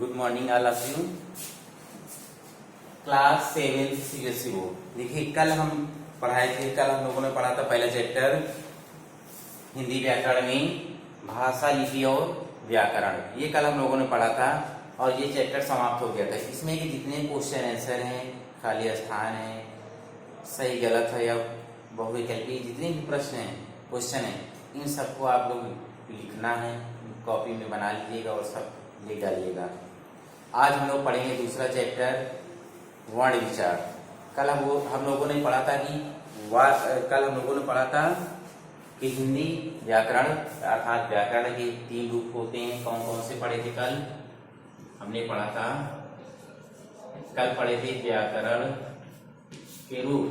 Good morning all of you. Class 7 CBSE board. देखिए कल हम पढ़ाए थे, कल हम लोगों ने पढ़ा था पहला चैप्टर हिंदी व्याकरण में भाषा, लिपि और व्याकरण। ये कल हम लोगों ने पढ़ा था और ये चैप्टर समाप्त हो गया था। इसमें के जितने क्वेश्चन आंसर हैं, खाली स्थान है, सही गलत है या बहुविकल्पी, जितने भी प्रश्न हैं, क्वेश्चन हैं, इन सबको आप लोग लिखना है, कॉपी में बना लीजिएगा और सब लिख डालिएगा। आज हम लोग पढ़ेंगे दूसरा चैप्टर वर्ण विचार। कल हम लोगों ने पढ़ा था कि हिंदी व्याकरण अर्थात व्याकरण के 3 रूप होते हैं। कौन कौन से पढ़े थे कल? हमने पढ़ा था, कल पढ़े थे व्याकरण के रूप।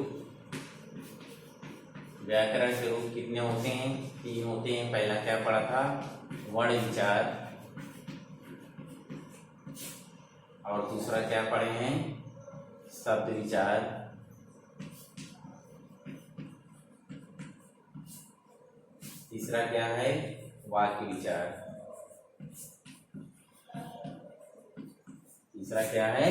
व्याकरण के रूप कितने होते हैं? 3 होते हैं। पहला क्या पढ़ा था? वर्ण विचार। और दूसरा क्या पढ़े हैं? शब्द विचार। तीसरा क्या है? वाक्य विचार। तीसरा क्या है?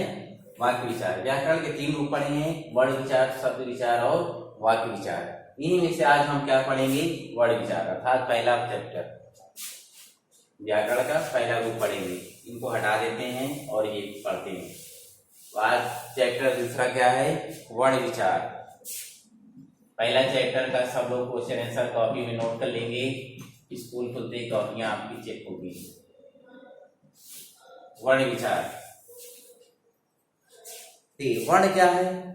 वाक्य विचार। व्याकरण के 3 रूप पढ़े हैं, वर्ण विचार, शब्द विचार और वाक्य विचार। इन्हीं में से आज हम क्या पढ़ेंगे? वर्ण विचार अर्थात पहला चैप्टर व्याकरण का पहला रूप पढ़ेंगे। इनको हटा देते हैं और ये पढ़ते हैं। आज चैप्टर दूसरा क्या है? वर्ण विचार। पहला चैप्टर का सब लोग क्वेश्चन आंसर कॉपी में नोट कर लेंगे। स्कूल खुलते ही कॉपियां आपकी चेक होगी। वर्ण विचार। वर्ण क्या है?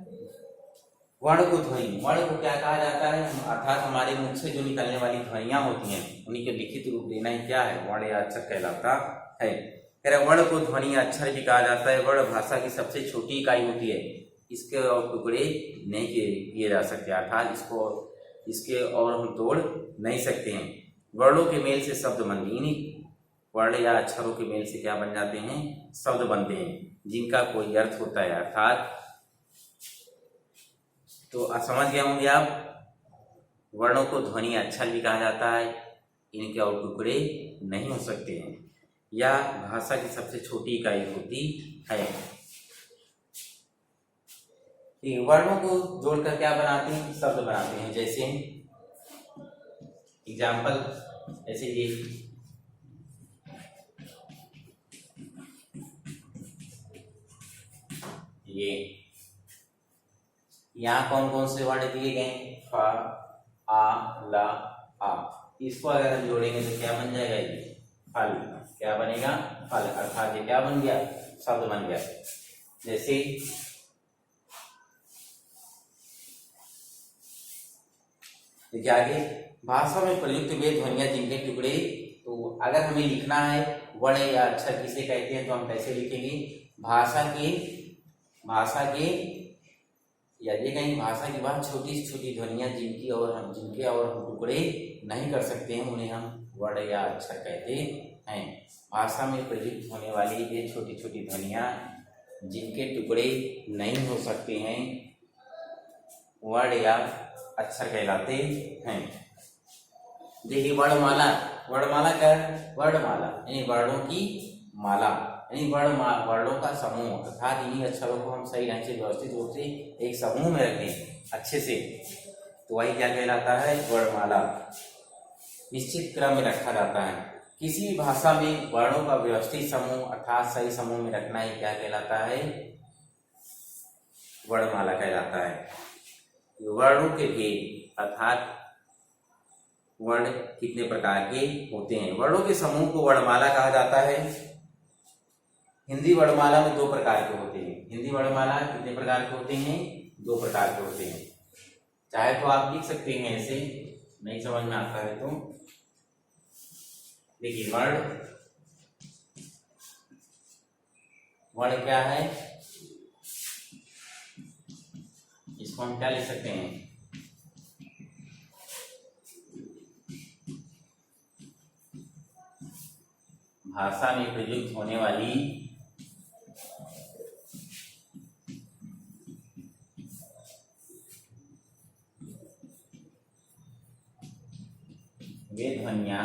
वर्ण को ध्वनि, वर्ण को क्या कहा जाता है? अर्थात हमारे मुख से जो निकलने वाली ध्वनियां होती हैं, उन्हीं को लिखित रूप देना ही क्या है? वर्ण या अक्षर कहलाता है। वर्ण को ध्वनि या अक्षर भी कहा जाता है। वर्ण भाषा की सबसे छोटी इकाई होती है। इसके और टुकड़े नहीं किए जा सकते, अर्थात इसके और हम तोड़ नहीं सकते हैं। वर्णों के मेल से शब्द बनते हैं। वर्ण या अक्षरों के मेल से क्या बन जाते हैं? शब्द बनते हैं, जिनका कोई अर्थ होता है। अर्थात तो समझ गए होंगे आप, वर्णों को ध्वनि अक्षर भी कहा जाता है। इनके और टुकड़े नहीं हो सकते हैं। यह भाषा की सबसे छोटी इकाई होती है। वर्णों को जोड़कर क्या बनाते हैं? शब्द बनाते हैं। जैसे एग्जाम्पल, ऐसे ये यहाँ कौन कौन से वर्ण दिए गए? फ, आ, ला, आ। इसको अगर हम जोड़ेंगे तो क्या बन जाएगा? ये फल। क्या बनेगा? फल। अर्थात ये क्या बन गया? शब्द बन गया। जैसे देखिए आगे, भाषा में प्रयुक्त वे ध्वनियां जिनके टुकड़े। तो अगर हमें लिखना है वर्ण या अक्षर किसे कहते हैं, तो हम कैसे लिखेंगे? भाषा के या ये कहीं भाषा की बात छोटी से छोटी ध्वनियां जिनके और हम टुकड़े नहीं कर सकते हैं, उन्हें हम वर्ण या अक्षर कहते हैं। भाषा में प्रयुक्त होने वाली ये छोटी छोटी ध्वनियां जिनके टुकड़े नहीं हो सकते हैं, वर्ण या अक्षर कहलाते हैं। देखिए वर्णमाला। वर्णमाला क्या है? वर्णमाला यानी वर्णों की माला, यानी वर्णों का समूह। अर्थात इन्हीं अक्षरों को हम सही ढंग से व्यवस्थित रूप से एक समूह में रखें अच्छे से, तो वही क्या कहलाता है? वर्णमाला। निश्चित क्रम में रखा जाता है। किसी भी भाषा में वर्णों का व्यवस्थित समूह अर्थात सही समूह में रखना ही क्या कहलाता है? वर्णमाला कहलाता है। वर्णों के भेद अर्थात वर्ण कितने प्रकार के होते हैं? वर्णों के समूह को वर्णमाला कहा जाता है। हिंदी वर्णमाला में 2 प्रकार के होते हैं। हिंदी वर्णमाला कितने प्रकार के होते हैं? 2 प्रकार के होते हैं। चाहे तो आप लिख सकते हैं ऐसे, नहीं समझ में आता है तो देखिए, वर्ण क्या है? इसको हम क्या लिख सकते हैं? भाषा में प्रयुक्त होने वाली वे ध्वनियां,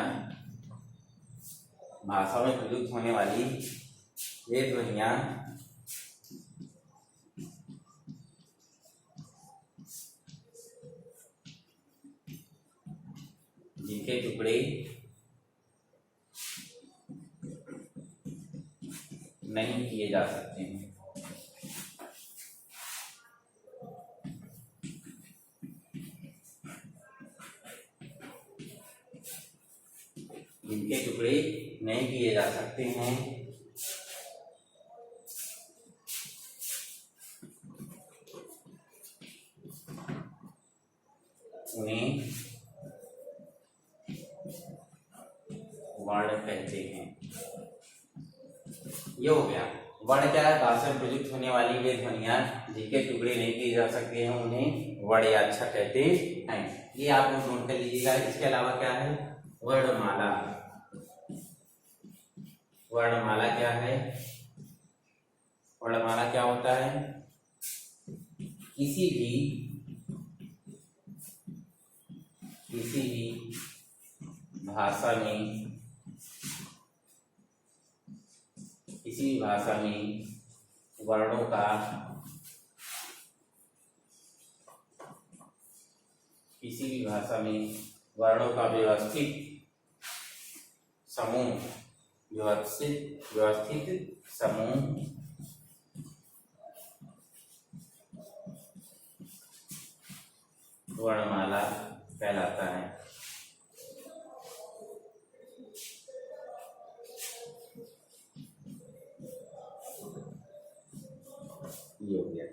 भाषा में प्रयुक्त होने वाली वे ध्वनियां जिनके टुकड़े नहीं किए जा सकते हैं। जिनके टुकड़े नहीं किए जा सकते हैं उन्हें वर्ण कहते हैं। ये हो गया। वर्ण क्या है? भाषा में प्रयुक्त होने वाली वे ध्वनियां जिनके टुकड़े नहीं किए जा सकते हैं उन्हें वर्ण या अक्षर कहते हैं। ये आप लोग नोट कर लीजिएगा। इसके अलावा क्या है? वर्णमाला। वर्णमाला क्या है? वर्णमाला क्या होता है? किसी भी भाषा में वर्णों का व्यवस्थित समूह वर्णमाला कहलाता है। ये हो गया।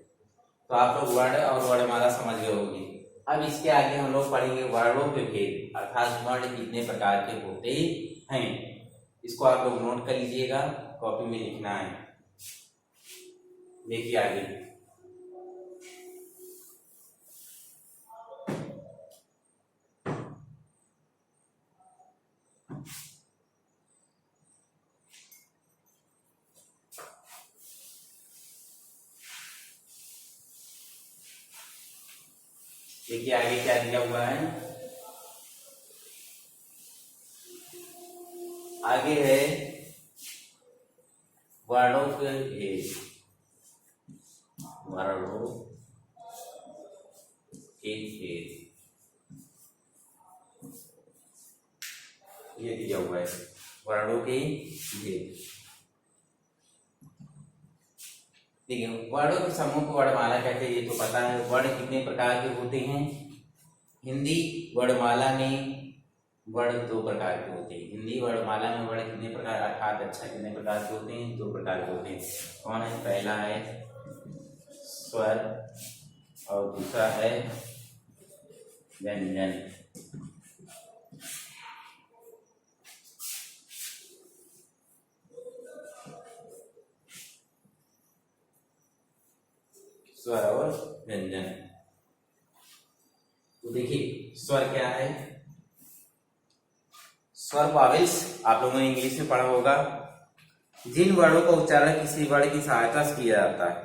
तो आप लोग वर्ण और वर्णमाला समझ गए होंगे। अब इसके आगे हम लोग पढ़ेंगे वर्णों के भेद, अर्थात वर्ण कितने प्रकार के होते हैं। इसको आप लोग नोट कर लीजिएगा, कॉपी में लिखना है। देखिए आगे। देखिए आगे क्या दिया हुआ है। आगे है वर्णों के भेद। वर्णों के भेद ये दिया हुआ है, वर्णों के भेद। देखिए वर्णों के समूह को वर्णमाला कहते हैं, ये तो पता है। वर्ण कितने प्रकार के होते हैं? हिंदी वर्णमाला में वर्ण 2 प्रकार के होते हैं। हिंदी वर्णमाला में वर्ण कितने प्रकार अर्थात अक्षर कितने प्रकार के होते हैं? 2 प्रकार के होते हैं। कौन है? पहला है स्वर और दूसरा है व्यंजन। स्वर और व्यंजन। तो देखिए स्वर क्या है? स्वर वावेल्स आप लोगों ने इंग्लिश में पढ़ा होगा। जिन वर्णों का उच्चारण किसी वर्ण की सहायता से किया जाता है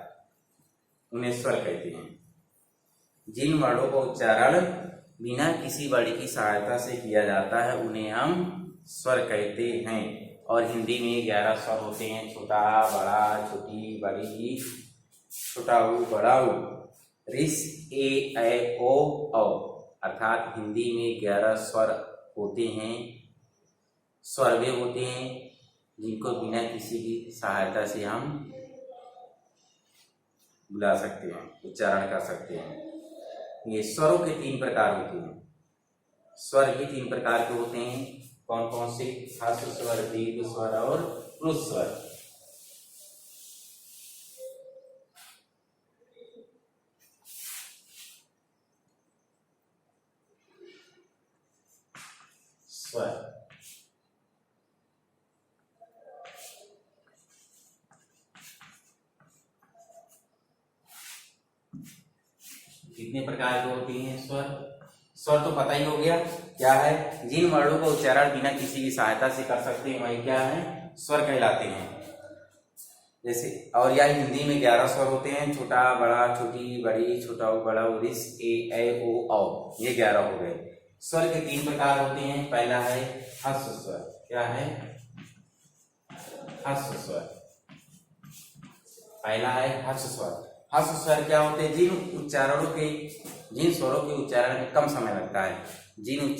उन्हें स्वर कहते हैं। जिन वर्णों का उच्चारण बिना किसी वर्ण की सहायता से किया जाता है उन्हें हम स्वर कहते हैं। और हिंदी में 11 स्वर होते हैं। छोटा, बड़ा, छोटी, बड़ी, छोटा ऊ, बड़ा ऊ, रिस, ए, ऐ, ओ, औ। अर्थात हिंदी में 11 स्वर होते हैं, स्वरवे होते हैं, जिनको बिना किसी की सहायता से हम बुला सकते हैं, उच्चारण कर सकते हैं। ये स्वरों के 3 प्रकार होते हैं। स्वर के 3 प्रकार के होते हैं। कौन कौन से? ह्रस्व स्वर, दीर्घ स्वर और प्लुत स्वर। स्वर कितने प्रकार के होते हैं? स्वर तो पता ही हो गया क्या है? जिन वर्णों का उच्चारण बिना किसी की सहायता से कर सकते हैं वही क्या है? स्वर कहलाते हैं। जैसे और यह हिंदी में 11 स्वर होते हैं। छोटा, बड़ा, छोटी, बड़ी, छोटा ऊ, बड़ा ऊ, रिस, ए, ऐ, ओ, औ। ये 11 हो गए। स्वर के 3 प्रकार होते हैं। पहला है ह्रस्व स्वर। क्या है? ह्रस्व स्वर। पहला है हर्ष स्वर। हर्ष स्वर क्या होते हैं? जिन स्वरों के उच्चारण में कम समय लगता है, जिन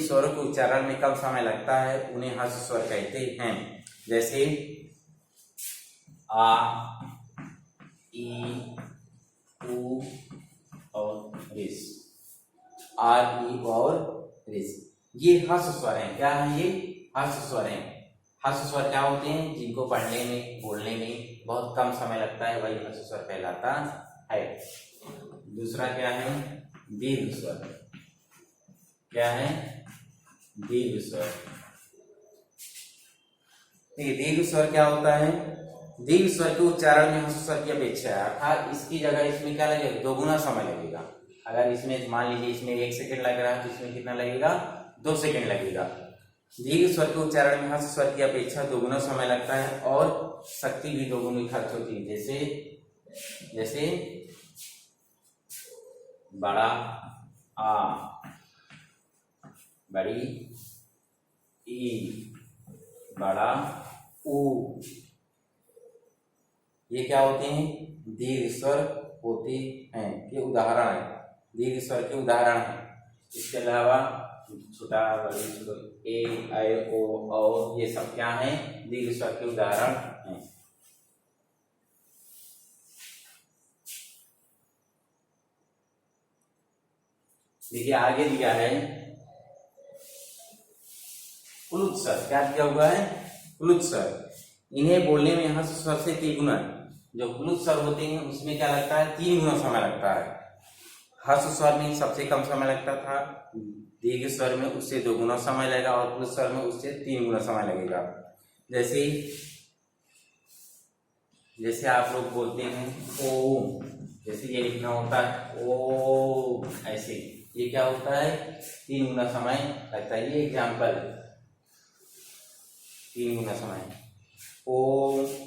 स्वरों के उच्चारण में कम समय लगता है उन्हें हर्ष स्वर कहते हैं। जैसे आ, ई, उ और रिस, आर, ई और रिस, ये हर्ष स्वर हैं। क्या है ये? हर्ष स्वर हैं। हर्ष स्वर क्या होते हैं? जिनको पढ़ने में बोलने में बहुत कम समय लगता है, वही हर्ष स्वर कहलाता है। दूसरा क्या है? दीर्घ स्वर। क्या है? दीर्घ स्वर। देखिए दीर्घ स्वर क्या होता है? दीर्घ स्वर के उच्चारण में हर्ष स्वर की अपेक्षा है, अर्थात इसकी जगह इसमें क्या लगेगा? दोगुना समय लगेगा। अगर इसमें मान लीजिए इसमें 1 सेकंड लग रहा है तो इसमें कितना लगेगा? 2 सेकंड लगेगा। दीर्घ स्वर के उच्चारण में हर्ष स्वर की अपेक्षा दोगुना समय लगता है और शक्ति भी दोगुनी खर्च होती है। जैसे बड़ा आ, बड़ी ई, बड़ा ऊ, ये क्या होते हैं? दीर्घ स्वर होते हैं। ये उदाहरण है, दीर्घ स्वर के उदाहरण है। इसके अलावा छोटा, बड़ी, ए, ऐ, ओ, औ, ये सब क्या है? दीर्घ स्वर के उदाहरण हैं। देखिए आगे दिया है प्लुत स्वर। क्या दिया हुआ है? प्लुत स्वर। इन्हें बोलने में हर्ष स्वर से 3 गुना, जो प्लुत स्वर होते हैं उसमें क्या लगता है? 3 गुना समय लगता है। हर्ष स्वर में सबसे कम समय लगता था, दीर्घ स्वर में उससे 2 गुना समय लगेगा और प्लुत स्वर में उससे 3 गुना समय लगेगा। जैसे आप लोग बोलते हैं ओम, जैसे ये लिखना होता है ओ, ऐसे ये क्या होता है? 3 गुना समय लगता है। ये एग्जाम्पल, 3 गुना समय। ओ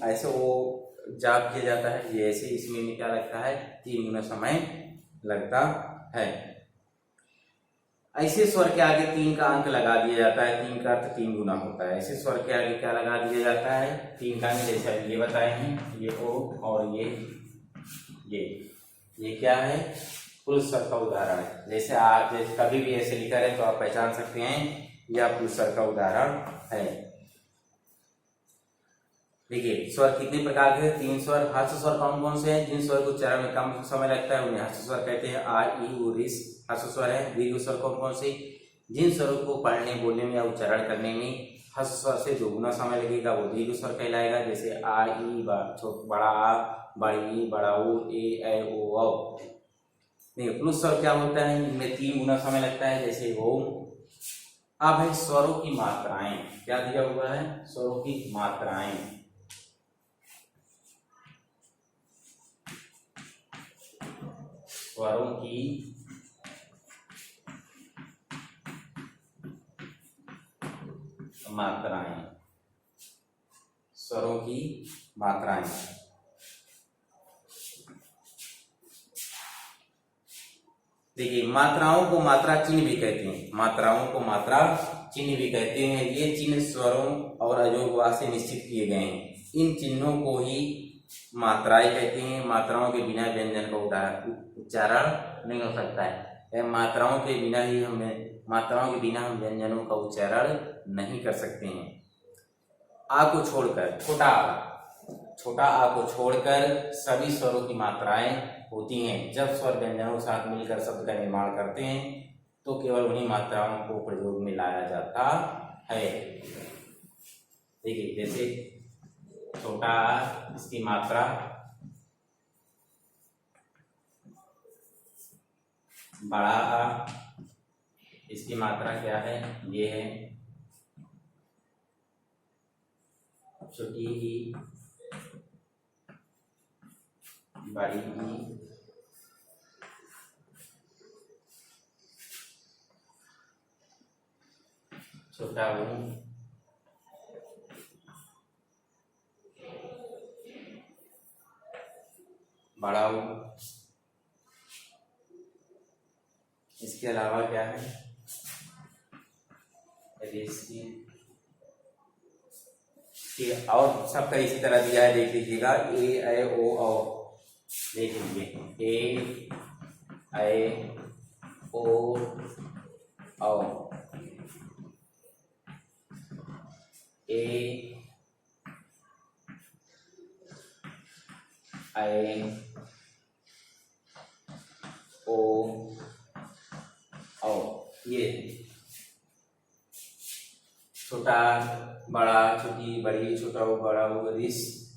ऐसे ओ जाप किया जाता है, ये ऐसे इसमें क्या लगता है? 3 गुना समय लगता है। ऐसे स्वर के आगे 3 का अंक लगा दिया जाता है, 3 का अर्थ 3 गुना होता है। ऐसे स्वर के आगे क्या लगा दिया जाता है? 3 का अंक। जैसे ये बताए हैं, ये ओ और ये क्या है? प्लुत स्वर का उदाहरण है। जैसे कभी भी ऐसे लिखा रहे तो आप पहचान सकते हैं यह प्लुत स्वर का उदाहरण है। देखिए स्वर कितने प्रकार के? 3 स्वर। हर्ष स्वर कौन कौन से हैं? जिन स्वर को उच्चारण में कम समय लगता है उन्हें हर्ष स्वर कहते हैं। आ, ई, उ, रिस हर्ष स्वर है। दीर्घ स्वर कौन कौन से? जिन स्वरों को पढ़ने, बोलने में या उच्चारण करने में हर्ष स्वर से 2 गुना समय लगेगा, वो दीर्घ स्वर कहलाएगा। जैसे आ, ई, बड़ा आ, बड़ी, बड़ा ऊ, ए, ऐ, ओ, औ। देखिए प्लुत स्वर क्या होता है? इनमें 3 गुना समय लगता है। जैसे ओम। अब है स्वरों की मात्राएं। क्या दिया हुआ है? स्वरों की मात्राएं। स्वरों की मात्राएं। स्वरों की मात्राएं। देखिए मात्राओं को मात्रा चिन्ह भी कहते हैं। मात्राओं को मात्रा चिन्ह भी कहते हैं। ये चिन्ह स्वरों और अजोगवा से निश्चित किए गए हैं। इन चिन्हों को ही मात्राएं कहते हैं। मात्राओं के बिना व्यंजन का उच्चारण नहीं हो सकता है। मात्राओं के बिना हम व्यंजनों का उच्चारण नहीं कर सकते हैं। आ को छोड़कर, छोटा आ को छोड़कर सभी स्वरों की मात्राएं होती हैं। जब स्वर व्यंजनों के साथ मिलकर शब्द का निर्माण करते हैं तो केवल उन्हीं मात्राओं को प्रयोग में लाया जाता है। देखिए जैसे छोटा आ, इसकी मात्रा बड़ा आ, इसकी मात्रा क्या है? ये है। छोटी ई, बड़ी ई, छोटा ऊ, बड़ा ऊ। इसके अलावा क्या है? रेसी, ठीक, और सबका इसी तरह दिया है, देख लीजिएगा। ए ऐ ओ औ, देख लीजिए, ए ऐ ओ औ, ए ऐ ओ औ, ये छोटा बड़ा, छोटी बड़ी, छोटा हो बड़ा हो, रिस,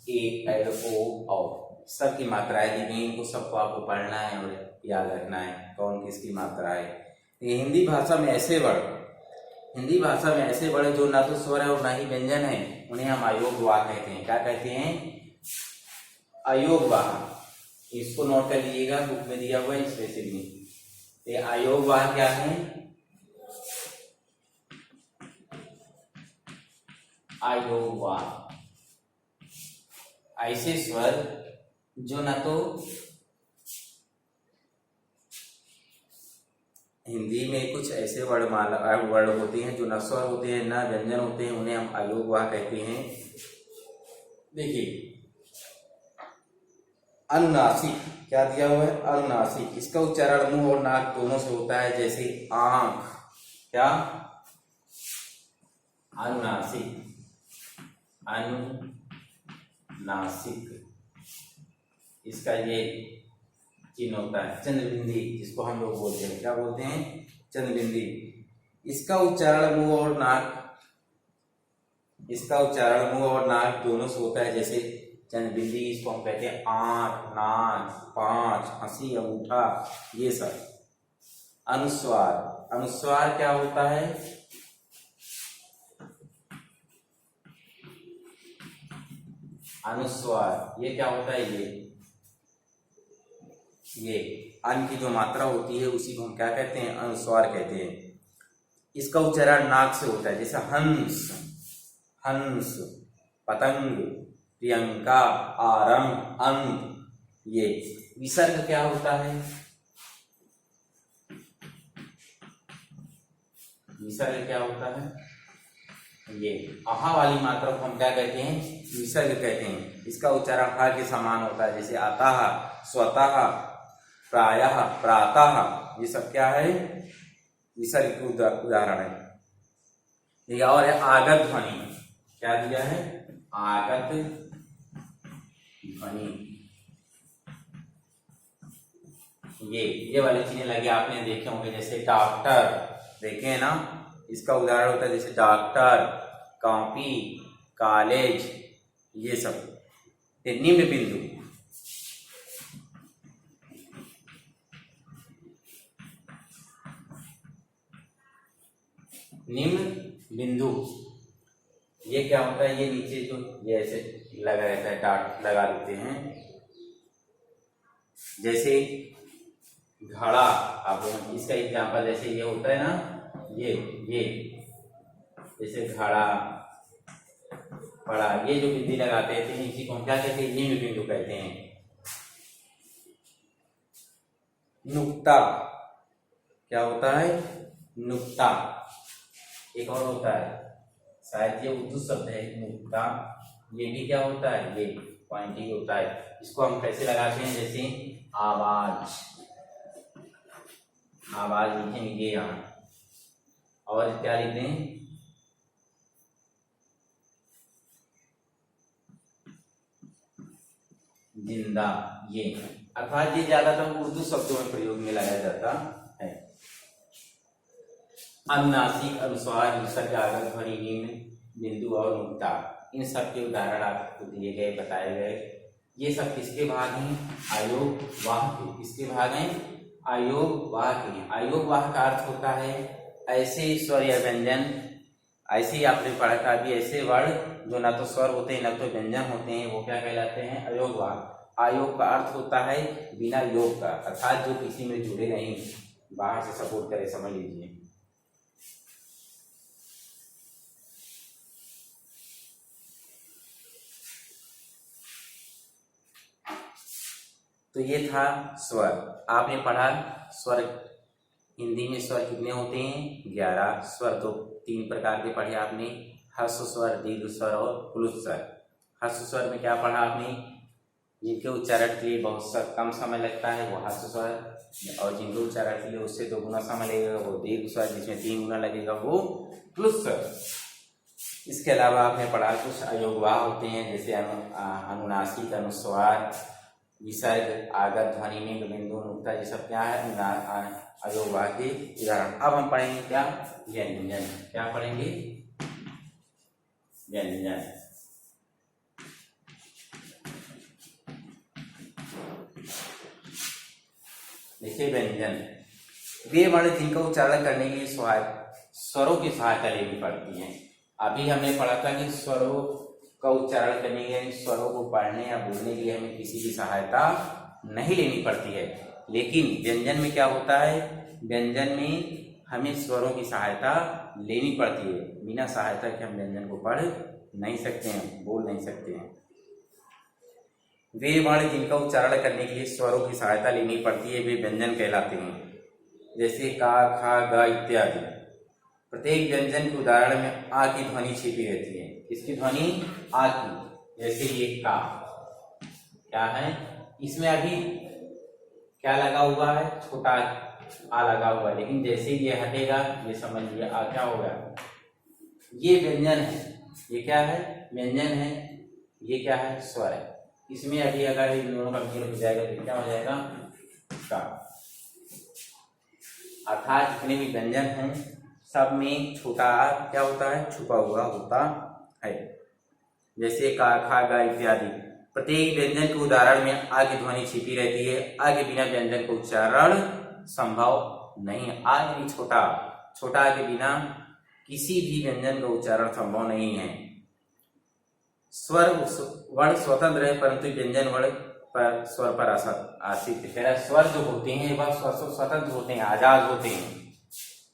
ए ऐ ओ औ, सबकी मात्राएं दी गई, इनको सबको आपको पढ़ना है और याद रखना है कौन किसकी मात्रा है। ये हिंदी भाषा में ऐसे वर्ड, हिंदी भाषा में ऐसे वर्ड जो ना तो स्वर है और ना ही व्यंजन है, उन्हें हम अयोगवाह कहते हैं। क्या कहते हैं? अयोगवाह। इसको नोट कर लीजिएगा, बुक में दिया हुआ है स्पेशली। ये अयोगवाह क्या है? अयोगवाह ऐसे स्वर जो ना तो हिंदी में कुछ ऐसे वर्ड होते हैं जो न स्वर होते हैं न व्यंजन होते हैं, उन्हें हम अयोगवाह कहते हैं। देखिए, अनुनासिक क्या दिया हुआ है? अनुनासिक, इसका उच्चारण मुंह और नाक दोनों से होता है, जैसे आंख। क्या? अनुनासिक, अनुनासिक, इसका ये चिन्ह होता है चंद्रबिंदी, जिसको हम लोग बोलते हैं। क्या बोलते हैं? चंद्रबिंदी। इसका उच्चारण मुंह और नाक, इसका उच्चारण मुंह और नाक दोनों से होता है, जैसे चंद्रबिंदी, इसको हम कहते हैं आंख, नाक, पांच, हंसी, अंगूठा, ये सब। अनुस्वार, अनुस्वार क्या होता है? अनुस्वार ये क्या होता है? ये अन्न की जो मात्रा होती है उसी को हम क्या कहते हैं? अनुस्वार कहते हैं। इसका उच्चारण नाक से होता है, जैसे हंस, हंस, पतंग, प्रियंका, आरंभ, अंत, ये। विसर्ग क्या होता है? विसर्ग क्या होता है? ये आहा वाली मात्रा को हम क्या कहते हैं? विसर्ग कहते हैं। इसका उच्चारण हा के समान होता है, जैसे अतः, स्वतः, प्रायः, प्रातः, ये सब क्या है? विसर्ग के उदाहरण है। ठीक है, और है आगत ध्वनि। क्या दिया है? आगत ध्वनि। ये वाली चीजें लगे आपने देखे होंगे, जैसे डॉक्टर, देखे हैं ना? इसका उदाहरण होता है जैसे डॉक्टर, कॉपी, कॉलेज, ये सब। निम्न बिंदु, निम्न बिंदु, ये क्या होता है? ये नीचे जो ये ऐसे लगा रहता है, डॉट लगा देते हैं, जैसे घड़ा। अब इसका एग्जांपल जैसे ये होता है ना, ये जैसे घड़ा, पड़ा, ये जो बिंदी लगाते हैं इसी को हम क्या कहते हैं? निम्न बिंदु कहते हैं। नुक्ता क्या होता है? नुक्ता। एक और होता है, शायद ये उर्दू शब्द है, नुक्ता। ये भी क्या होता है? ये पॉइंटिंग होता है। इसको हम कैसे लगाते हैं? जैसे आवाज, आवाज लिखेंगे ये यहाँ, और क्या लिखते हैं? जिंदा, ये। अर्थात ये ज्यादातर उर्दू शब्दों में प्रयोग में लाया जाता है। अनुनासिक, अनुस्वार, विसर्ग, आगत ध्वनि, निम्न बिंदु और नुक्ता, इन सब के उदाहरण आपको दिए गए, बताए गए। ये सब किसके भाग हैं? अयोगवाह के। किसके भाग हैं? अयोगवाह के। अयोगवाह का अर्थ होता है ऐसे स्वर या व्यंजन, ऐसे ही आपने पढ़ा था अभी, ऐसे वर्ण जो ना तो स्वर होते हैं ना तो व्यंजन होते हैं, वो क्या कहलाते हैं? अयोगवाह। आयोग का अर्थ होता है बिना योग का, अर्थात जो किसी में जुड़े नहीं, बाहर से सपोर्ट करे, समझ लीजिए। तो ये था स्वर। आपने पढ़ा स्वर, हिंदी में स्वर कितने होते हैं? 11 स्वर। तो 3 प्रकार के पढ़े आपने, ह्रस्व स्वर, दीर्घ स्वर और प्लुत स्वर। ह्रस्व स्वर में क्या पढ़ा आपने, जिनके उच्चारण के लिए बहुत कम समय लगता है वो ह्रस्व स्वर, और जिनके उच्चारण के लिए उससे 2 गुना समय लगेगा वो दीर्घ स्वर, जिसमें 3 गुना लगेगा वो प्लुत स्वर। इसके अलावा आपने पढ़ा कुछ अयोगवाह होते हैं, जैसे अनुनासिक, अनुस्वार, विसर्ग, आगत, ध्वनि, लिंग, बिंदु, नुक्ता, ये सब क्या है अयोगवाह के उदाहरण। अब हम पढ़ेंगे क्या, व्यंजन। क्या पढ़ेंगे, व्यंजन। देखिए व्यंजन वे वर्ण जिनका उच्चारण करने के लिए स्वरों की सहायता लेनी पड़ती है। अभी हमने पढ़ा था कि स्वरों का उच्चारण करने के लिए, स्वरों को पढ़ने या बोलने के लिए हमें किसी की सहायता नहीं लेनी पड़ती है, लेकिन व्यंजन में क्या होता है, व्यंजन में हमें स्वरों की सहायता लेनी पड़ती है। बिना सहायता के हम व्यंजन को पढ़ नहीं सकते हैं, बोल नहीं सकते हैं। वे वर्ण जिनका उच्चारण करने के लिए स्वरों की सहायता लेनी पड़ती है वे व्यंजन कहलाते हैं, जैसे का, खा, ग इत्यादि। प्रत्येक व्यंजन के उदाहरण में आ की ध्वनि छिपी रहती है। इसकी ध्वनि आ की, जैसे ये का क्या है, इसमें अभी क्या लगा हुआ है, छोटा आ लगा हुआ है, लेकिन जैसे ये हटेगा ये समझ लिया आ क्या होगा, ये व्यंजन है। ये क्या है, व्यंजन है। ये क्या है, स्वर है। इसमें अभी अगर इन दोनों का मेल हो जाएगा तो क्या हो जाएगा, का। अर्थात जितने भी व्यंजन हैं सब में छोटा आ क्या होता है, छुपा हुआ होता है। जैसे का, खा, गा इत्यादि। प्रत्येक व्यंजन के उदाहरण में आ की ध्वनि छिपी रहती है। आ के बिना व्यंजन का उच्चारण संभव नहीं। आ यानी छोटा, छोटा आ के बिना किसी भी व्यंजन का उच्चारण संभव नहीं है। स्वर वर्ण स्वतंत्र है परंतु व्यंजन वर्ण पर स्वर पर आश्रित है। स्वर जो होते हैं वह स्वतंत्र होते हैं, आजाद होते हैं,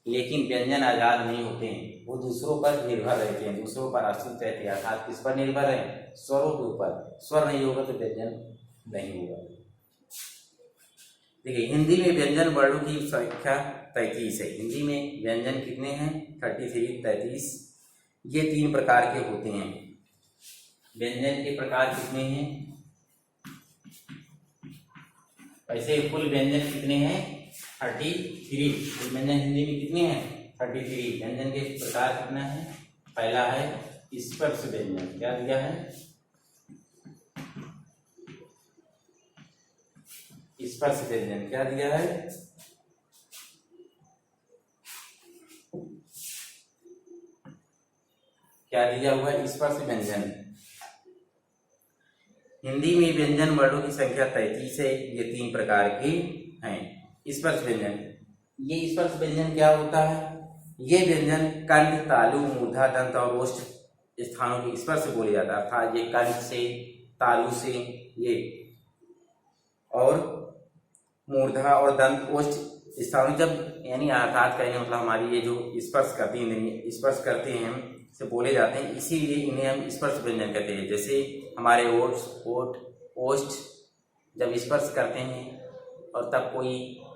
लेकिन व्यंजन आजाद नहीं होते हैं, वो दूसरों पर निर्भर रहते हैं, दूसरों पर आश्रित रहते हैं। अर्थात किस पर निर्भर है, स्वरों के ऊपर। स्वर नहीं होगा तो व्यंजन नहीं होगा। देखिए हिंदी में व्यंजन वर्णों की संख्या 33 है। हिंदी में व्यंजन कितने हैं, 33, 33। ये 3 प्रकार के होते हैं। व्यंजन के प्रकार कितने हैं, वैसे कुल व्यंजन कितने हैं, 33। व्यंजन हिंदी में कितने हैं, 33। व्यंजन के प्रकार कितना है, पहला है स्पर्श व्यंजन। क्या दिया है, स्पर्श व्यंजन। क्या दिया है, क्या दिया हुआ है, स्पर्श व्यंजन। हिंदी में व्यंजन वर्णों की संख्या 33 है। ये 3 प्रकार के हैं। स्पर्श व्यंजन, ये स्पर्श व्यंजन क्या होता है, ये व्यंजन कंठ, तालु, मूर्धा, दंत और ओष्ठ स्थानों के स्पर्श से बोले जाता है। अर्थात ये कंठ से, तालु से, ये और मूर्धा और दंत ओष्ठ स्थानों जब यानी अर्थात कहने मतलब हमारी ये जो स्पर्श करती है, स्पर्श करते हैं से बोले जाते हैं, इसीलिए इन्हें हम स्पर्श व्यंजन कहते हैं। जैसे हमारे ओष्ठ जब स्पर्श करते हैं और तब कोई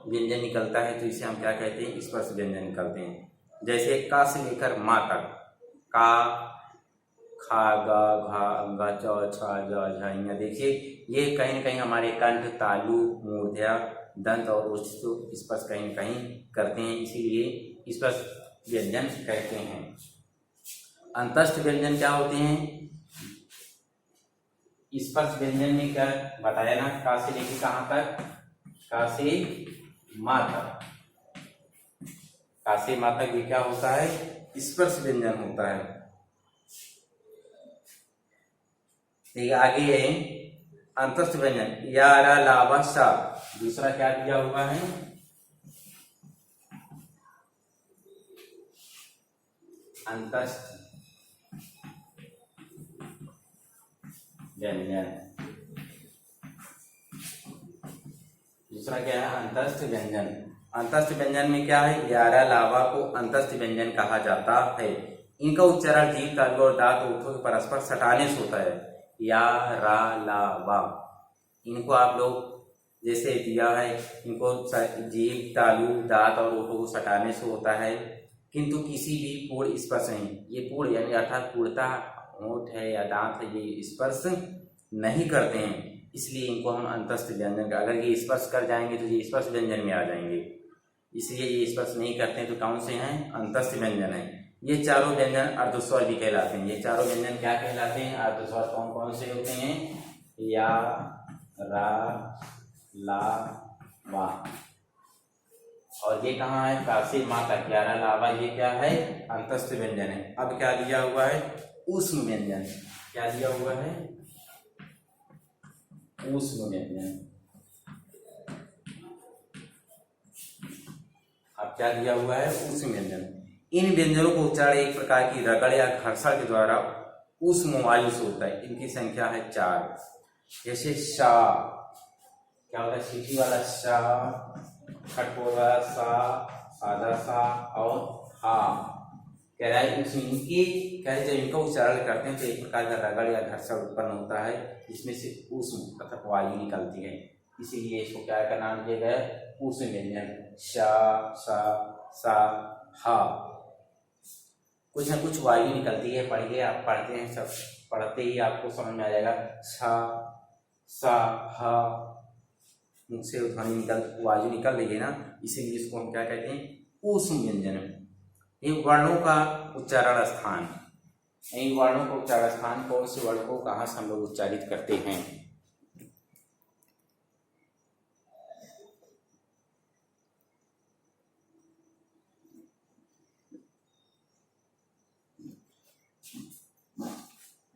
व्यंजन निकलता है तो इसे हम क्या कहते हैं, स्पर्श व्यंजन निकलते हैं। जैसे का से लेकर माँ तक, का, खा, गा, घा, गा, च, छा, जा, झा। देखिए ये कहीं न कहीं हमारे कंठ, तालु, मूर्धा, दंत और ओष्ठ को स्पर्श कहीं न कहीं करते हैं, इसीलिए स्पर्श व्यंजन कहते हैं। अंतस्थ व्यंजन क्या होते हैं, स्पर्श व्यंजन में क्या बताया ना, का से लेकर कहाँ तक, का से माँ तक। का से माँ तक ये क्या होता है, स्पर्श व्यंजन होता है। ठीक, आगे है अंतस्थ व्यंजन, या, रा, ला, वा, सा। दूसरा क्या दिया हुआ है, अंतस्थ व्यंजन। दूसरा क्या है, अंतस्थ व्यंजन। अंतस्थ व्यंजन में क्या है, यारा लावा को अंतस्थ व्यंजन कहा जाता है। इनका उच्चारण जीभ, तालु और दांत ओठों के परस्पर सटाने से होता है। या, रा, ला, वा, इनको आप लोग जैसे दिया है, इनको जीभ, तालु, दांत और ओठों को सटाने से होता है। किंतु किसी भी पूर्ण स्पर्श नहीं, ये पूर्ण यानी अर्थात पूर्णता होंठ है या दांत है ये स्पर्श नहीं करते हैं, इसलिए इनको हम अंतस्थ व्यंजन, अगर ये स्पर्श कर जाएंगे तो ये स्पर्श व्यंजन में आ जाएंगे, इसलिए ये स्पर्श नहीं करते हैं तो कौन से हैं, अंतस्थ व्यंजन है। ये चारों व्यंजन अर्धस्वर भी कहलाते हैं। ये चारों व्यंजन क्या कहलाते हैं, अर्धस्वर। कौन कौन से होते हैं, या, रा, ला, वा। और ये कहाँ है, काशी माँ का 11 लावा, ये क्या है, अंतस्थ व्यंजन है। अब क्या दिया हुआ है, ऊष्म व्यंजन। क्या दिया हुआ है, ऊष्म व्यंजन। अब क्या दिया हुआ है, ऊष्म व्यंजन। इन व्यंजनों को उच्चारण एक प्रकार की रगड़ या घर्षण के द्वारा ऊष्म वायु से होता है। इनकी संख्या है 4। जैसे शा, क्या होता है, सीटी वाला शा, खटकोर वाला सा, सादा सा, और हा। कह रहा है इनकी, कह रहे जब इनका उच्चारण करते हैं तो एक प्रकार का रगड़ या घर्षण उत्पन्न होता है, इसमें से ऊष्म अर्थात वायु निकलती है, इसीलिए इसको क्या का नाम दिया गया, ऊष्म व्यंजन। शा, सा, सा, हा। कुछ न कुछ वायु निकलती है, पढ़िए, आप पढ़ते हैं, सब पढ़ते ही आपको समझ में आ जाएगा। छा, सा, हा, मुख से ध्वनि निकल, वायु निकल रही है ना, इसीलिए इसको हम क्या कहते हैं, ऊष्म व्यंजन। ये वर्णों का उच्चारण स्थान, इन वर्णों का उच्चारण स्थान, कौन से वर्ण को कहाँ से हम लोग उच्चारित करते हैं।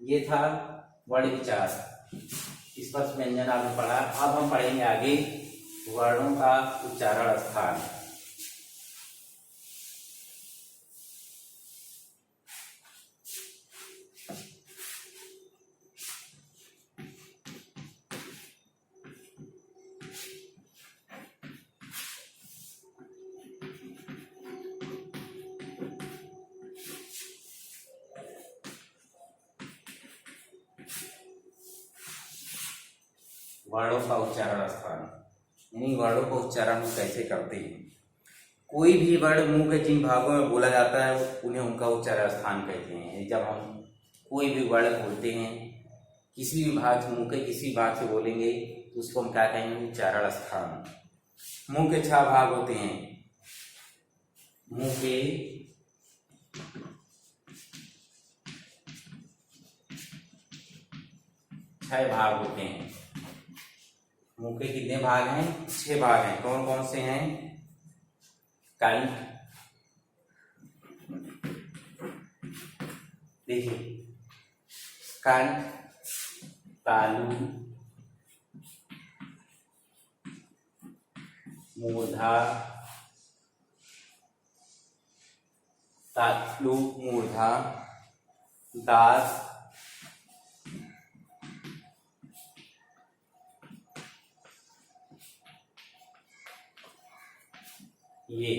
ये था वर्ण विचार, स्पर्श व्यंजन आपने पढ़ा। अब हम पढ़ेंगे आगे वर्णों का उच्चारण स्थान। वर्णों का उच्चारण स्थान, यानी वर्णों का उच्चारण हम कैसे करते हैं। कोई भी वर्ण मुंह के जिन भागों में बोला जाता है उन्हें उनका उच्चारण स्थान कहते हैं। जब हम कोई भी वर्ण बोलते हैं, किसी भी भाग से, मुंह के किसी भाग से बोलेंगे तो उसको हम क्या कहेंगे, उच्चारण स्थान। मुंह के 6 भाग होते हैं, मुंह के 6 भाग होते हैं। मुंह के कितने भाग हैं, 6 भाग हैं। कौन कौन से हैं, कंठ, देखिए, कंठ, तालु, मूर्धा, तालु, मूर्धा, दांत, ये।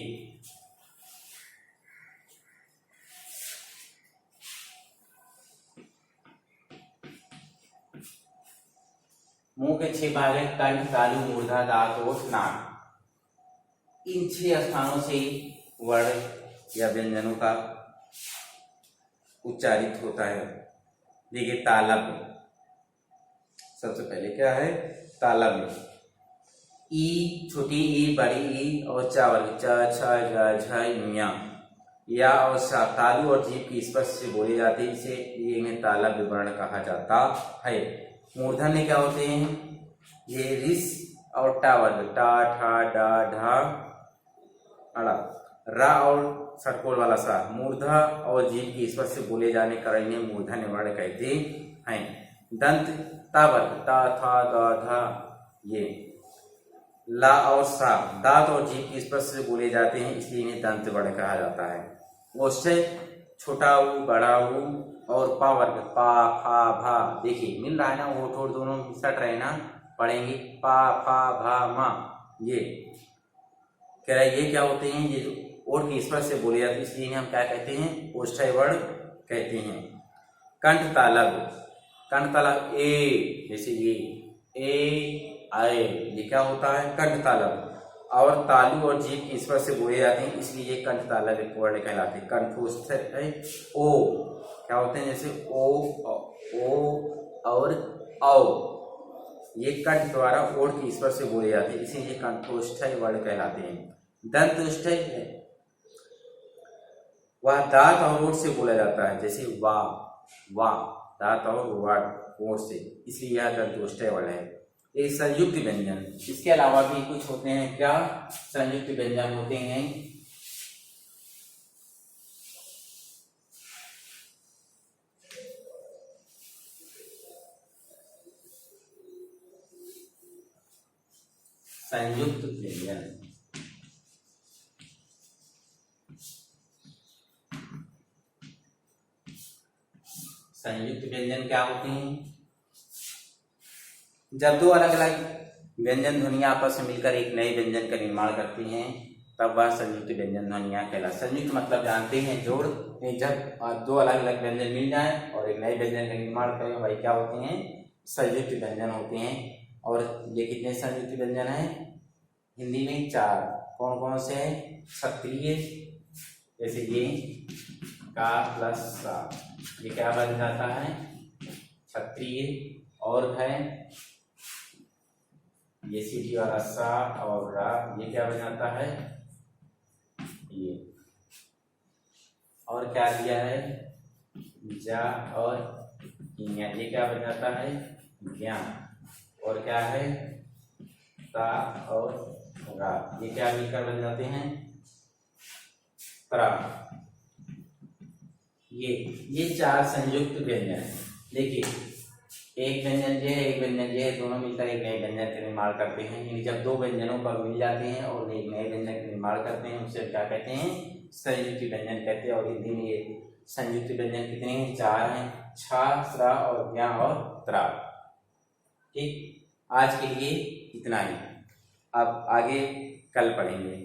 मुंह के 6 भाग हैं, कंठ, तालु, मूर्धा, दांत और नाक। इन 6 स्थानों से वर्ण या व्यंजनों का उच्चारित होता है। देखिए, तालब, सबसे पहले क्या है, तालब। ई, छोटी ई, बड़ी ई और चा वर्ग, च, छ, ज, झ, या और सा तालु और जीभ की स्पर्श से बोले जाते हैं, इसे इन्हें तालब वर्ण कहा जाता है। मूर्धन्य में क्या होते हैं, ये रिस और टा वर्ग, टा, ठा, डा, ढा, अड़ा, रा और षटकोर वाला सा। मूर्धा और जीभ की स्पर्श से बोले जाने कारण इन्हें मूर्धन्य वर्ण कहते हैं। दंत, ता वर्ग, ता, था, दा, धा, ये। ला और सा दांत और जीभ की स्पर्श से बोले जाते हैं, इसलिए इन्हें दंत वर्ण कहा जाता है। ओष्ठ्य, छोटा ऊ, बड़ा ऊ और पा वर्ग, पा, फा, भा। देखिए, मिल रहा है ना, ओठ और दोनों सट रहे ना, पढ़ेंगे पा, फा, भा, मा। ये कह रहा है, ये क्या होते हैं, ये जो ओठ की स्पर्श से बोले जाते हैं, इसलिए इन्हें हम क्या कहते हैं, ओष्ठ्य वर्ण कहते हैं। कंठ तालब, कंठ तालब, ए, जैसे ये ए, आए, ये क्या होता है, कंठ तालब। और तालु और जीभ के स्पर्श से बोले जाते हैं, इसलिए ये कंठ तालव्य वर्ण कहलाते हैं। कंठोस्थ है ओ, क्या होते हैं, जैसे ओ और औ, ये कंठ द्वारा ओढ़ के स्पर्श से बोले जाते हैं, इसीलिए ये कंठोस्थ वर्ण कहलाते हैं। दंतोष्ठ है, वह दांत और ओठ से बोला जाता है, जैसे वाह दांत और ओठ से, इसलिए यह दंतोष्ठ वर्ण है। एक संयुक्त व्यंजन, इसके अलावा भी कुछ होते हैं, क्या संयुक्त व्यंजन होते हैं। संयुक्त व्यंजन, संयुक्त व्यंजन क्या होते हैं, जब दो अलग अलग व्यंजन ध्वनियां आपस में मिलकर एक नए व्यंजन का निर्माण करती हैं, तब वह संयुक्त व्यंजन ध्वनियां कहलाती। संयुक्त मतलब जानते हैं जोड़, जब दो अलग अलग व्यंजन मिल जाएं और एक नए व्यंजन का निर्माण करें, वही क्या होते हैं, संयुक्त व्यंजन होते हैं। और ये कितने संयुक्त व्यंजन हैं हिंदी में, 4। कौन कौन से हैं, क्षत्रिय, जैसे ये का प्लस सा, ये क्या बन जाता है, क्षत्रिय। और है ये सीधी वाला सा और रा, ये क्या बन जाता है, ये। और क्या दिया है, जा और इया, ये क्या बन जाता है, ज्ञा। और क्या है, ता और रा, ये क्या मिलकर बन जाते हैं, त्रा। ये 4 संयुक्त व्यंजन है। देखिए एक व्यंजन ये है, एक व्यंजन ये है, दोनों मिलकर एक नए व्यंजन का निर्माण करते हैं। यानी जब दो व्यंजनों पर मिल जाते हैं और एक नए व्यंजन का निर्माण करते हैं, उसे क्या कहते हैं, संयुक्त व्यंजन कहते हैं। और हिंदी में ये संयुक्त व्यंजन कितने हैं, 4 हैं, छा, स्रा और ज्ञा और त्रा। ठीक, आज के लिए इतना ही, अब आगे कल पढ़ेंगे।